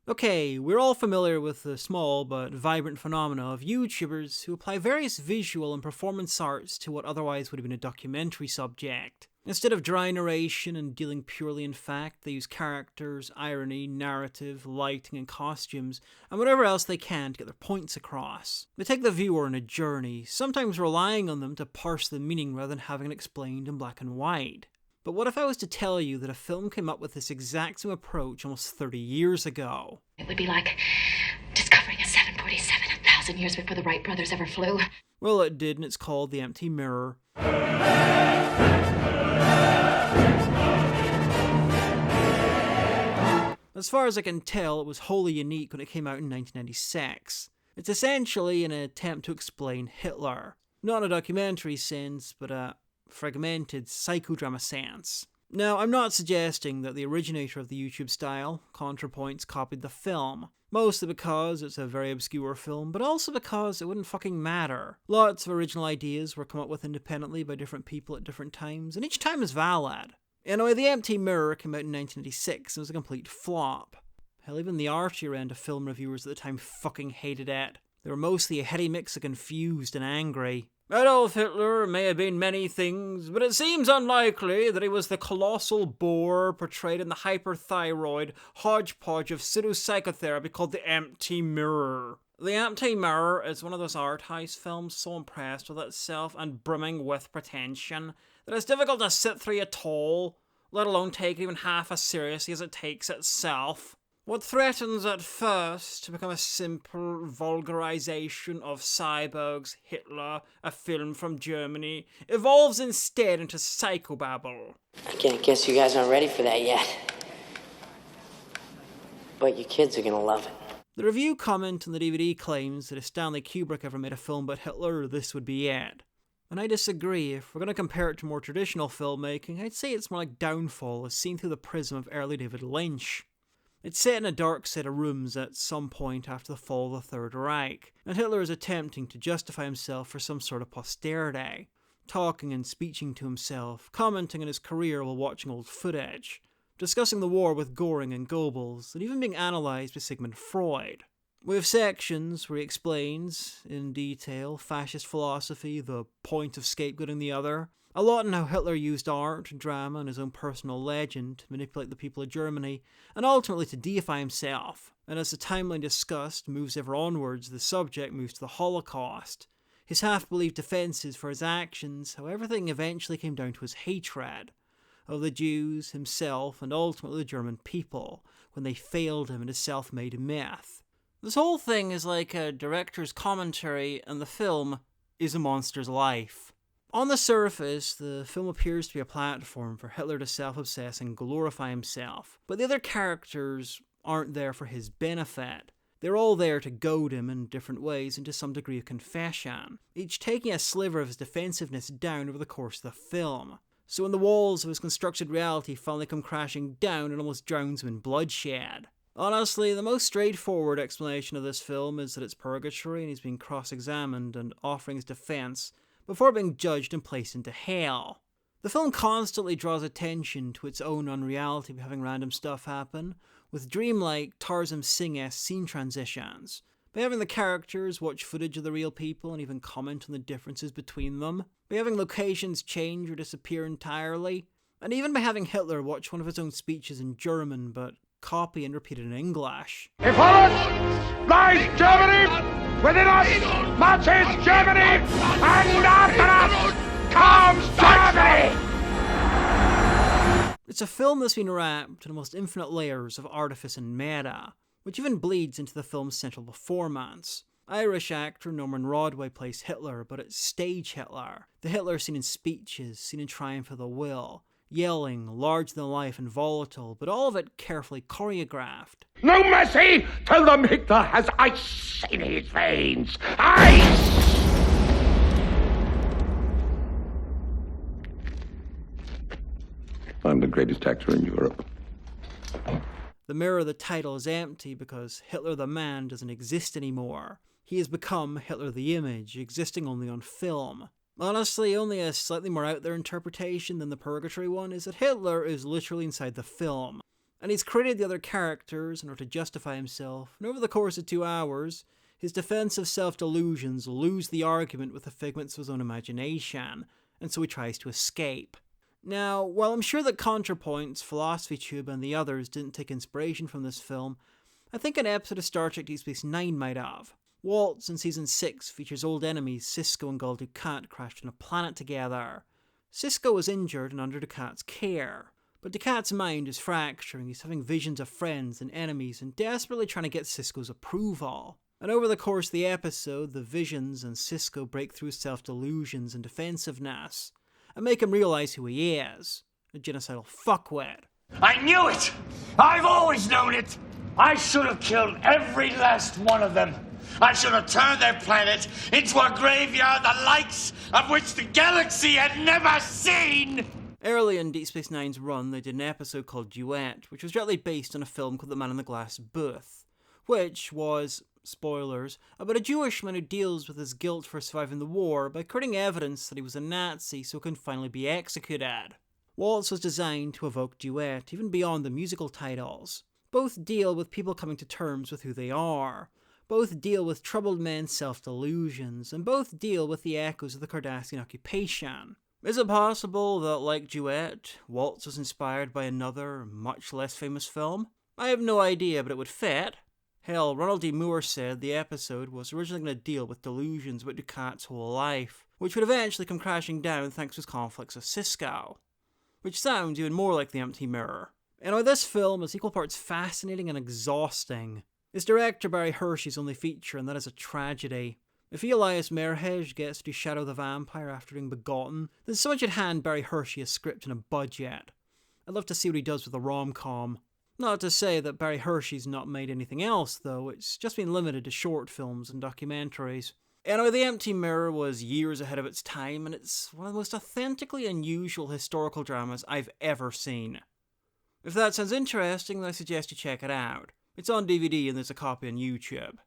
Okay, we're all familiar with the small but vibrant phenomena of YouTubers who apply various visual and performance arts to what otherwise would have been a documentary subject. Instead of dry narration and dealing purely in fact, they use characters, irony, narrative, lighting and costumes, and whatever else they can to get their points across. They take the viewer on a journey, sometimes relying on them to parse the meaning rather than having it explained in black and white. But what if I was to tell you that a film came up with this exact same approach almost 30 years ago? It would be like discovering a 747 1,000 years before the Wright brothers ever flew. Well, it did, and it's called The Empty Mirror. As far as I can tell, it was wholly unique when it came out in 1996. It's essentially an attempt to explain Hitler. Not in a documentary sense, but a fragmented psychodrama sense. Now, I'm not suggesting that the originator of the YouTube style, ContraPoints, copied the film. Mostly because it's a very obscure film, but also because it wouldn't fucking matter. Lots of original ideas were come up with independently by different people at different times, and each time is valid. Anyway, The Empty Mirror came out in 1996 and was a complete flop. Hell, even the artier end of film reviewers at the time fucking hated it. They were mostly a heady mix of confused and angry. Adolf Hitler may have been many things, but it seems unlikely that he was the colossal bore portrayed in the hyperthyroid hodgepodge of pseudopsychotherapy called The Empty Mirror. The Empty Mirror is one of those art house films so impressed with itself and brimming with pretension that it's difficult to sit through at all, let alone take it even half as seriously as it takes itself. What threatens at first to become a simple vulgarization of cyborgs, Hitler, a film from Germany, evolves instead into psychobabble. I guess you guys aren't ready for that yet. But your kids are gonna love it. The review comment on the DVD claims that if Stanley Kubrick ever made a film about Hitler, this would be it. And I disagree. If we're going to compare it to more traditional filmmaking, I'd say it's more like Downfall as seen through the prism of early David Lynch. It's set in a dark set of rooms at some point after the fall of the Third Reich, and Hitler is attempting to justify himself for some sort of posterity, talking and speeching to himself, commenting on his career while watching old footage, discussing the war with Göring and Goebbels, and even being analysed by Sigmund Freud. We have sections where he explains, in detail, fascist philosophy, the point of scapegoating the other, a lot in how Hitler used art, drama, and his own personal legend to manipulate the people of Germany, and ultimately to deify himself. And as the timeline discussed moves ever onwards, the subject moves to the Holocaust, his half-believed defences for his actions, how everything eventually came down to his hatred of the Jews, himself, and ultimately the German people, when they failed him in his self-made myth. This whole thing is like a director's commentary, and the film is a monster's life. On the surface, the film appears to be a platform for Hitler to self-obsess and glorify himself, but the other characters aren't there for his benefit. They're all there to goad him in different ways into some degree of confession, each taking a sliver of his defensiveness down over the course of the film. So when the walls of his constructed reality finally come crashing down, it almost drowns him in bloodshed. Honestly, the most straightforward explanation of this film is that it's purgatory and he's being cross-examined and offering his defense before being judged and placed into hell. The film constantly draws attention to its own unreality by having random stuff happen, with dreamlike Tarzan Singh-esque scene transitions, by having the characters watch footage of the real people and even comment on the differences between them, by having locations change or disappear entirely, and even by having Hitler watch one of his own speeches in German but copy and repeat it in English. Before us lies Germany! Within us marches Germany! And after us comes Germany! It's a film that's been wrapped in almost infinite layers of artifice and meta, which even bleeds into the film's central performance. Irish actor Norman Rodway plays Hitler, but it's stage Hitler. The Hitler seen in speeches, seen in Triumph of the Will, yelling, larger than life and volatile, but all of it carefully choreographed. No mercy! Tell them Hitler has ice in his veins! Ice! I'm the greatest actor in Europe. The mirror of the title is empty because Hitler the man doesn't exist anymore. He has become Hitler the image, existing only on film. Honestly, only a slightly more out there interpretation than the purgatory one is that Hitler is literally inside the film. And he's created the other characters in order to justify himself, and over the course of 2 hours, his defensive self-delusions lose the argument with the figments of his own imagination, and so he tries to escape. Now, while I'm sure that ContraPoints, Philosophy Tube, and the others didn't take inspiration from this film, I think an episode of Star Trek Deep Space Nine might have. Waltz in Season 6 features old enemies Sisko and Gul Dukat crashed on a planet together. Sisko is injured and under Dukat's care, but Dukat's mind is fracturing. He's having visions of friends and enemies and desperately trying to get Sisko's approval. And over the course of the episode, the visions and Sisko break through self-delusions and defensiveness, and make him realize who he is, a genocidal fuckwit. I knew it! I've always known it! I should have killed every last one of them. I should have turned their planet into a graveyard the likes of which the galaxy had never seen! Early in Deep Space Nine's run, they did an episode called Duet, which was directly based on a film called The Man in the Glass Booth, which was, spoilers, about a Jewish man who deals with his guilt for surviving the war by creating evidence that he was a Nazi so he can finally be executed. Waltz was designed to evoke Duet, even beyond the musical titles. Both deal with people coming to terms with who they are. Both deal with troubled men's self-delusions, and both deal with the echoes of the Cardassian occupation. Is it possible that, like Duet, Waltz was inspired by another, much less famous film? I have no idea, but it would fit. Hell, Ronald D. Moore said the episode was originally going to deal with delusions about Dukat's whole life, which would eventually come crashing down thanks to his conflicts with Sisko. Which sounds even more like The Empty Mirror. Anyway, this film is equal parts fascinating and exhausting. Its director Barry Hershey's only feature, and that is a tragedy. If Elias Merhej gets to do Shadow the Vampire after being begotten, then someone should hand Barry Hershey a script and a budget. I'd love to see what he does with a rom-com. Not to say that Barry Hershey's not made anything else, though. It's just been limited to short films and documentaries. Anyway, The Empty Mirror was years ahead of its time, and it's one of the most authentically unusual historical dramas I've ever seen. If that sounds interesting, then I suggest you check it out. It's on DVD and there's a copy on YouTube.